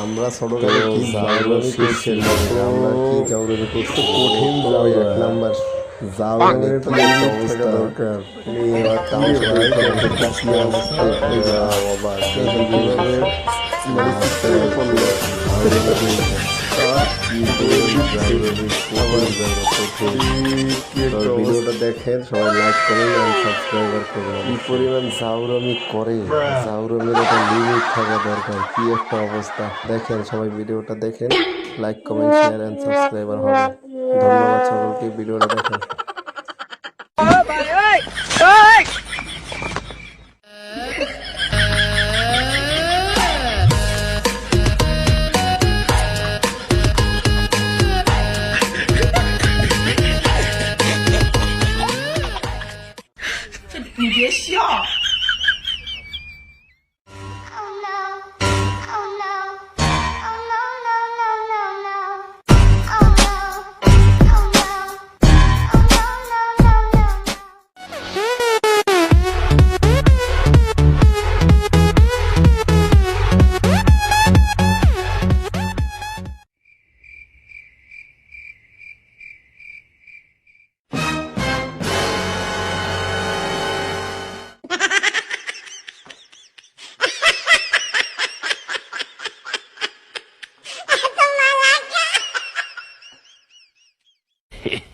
আমরা ছোটকালে কি জাউরানি করছিলাম, আমরা কি জাউরানি করছি, কঠিন যাও এক নাম্বার জাউরানির তো অবস্থা দরকার। ভিডিওটা দেখেন সবাই, লাইক করেন এন্ড সাবস্ক্রাইবার করবেন। কি পরিমাণ জাউরামি করে, জাউরামির একটা লিমিট থাকা দরকার। কি একটা অবস্থা দেখেন সবাই, ভিডিওটা দেখেন, like comment share and subscriber হবে। ধন্যবাদ সকলকে, ভিডিওটা দেখেন।你别笑。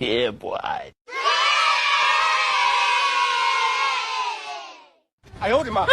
Yeah, boy. 哎呦我的妈！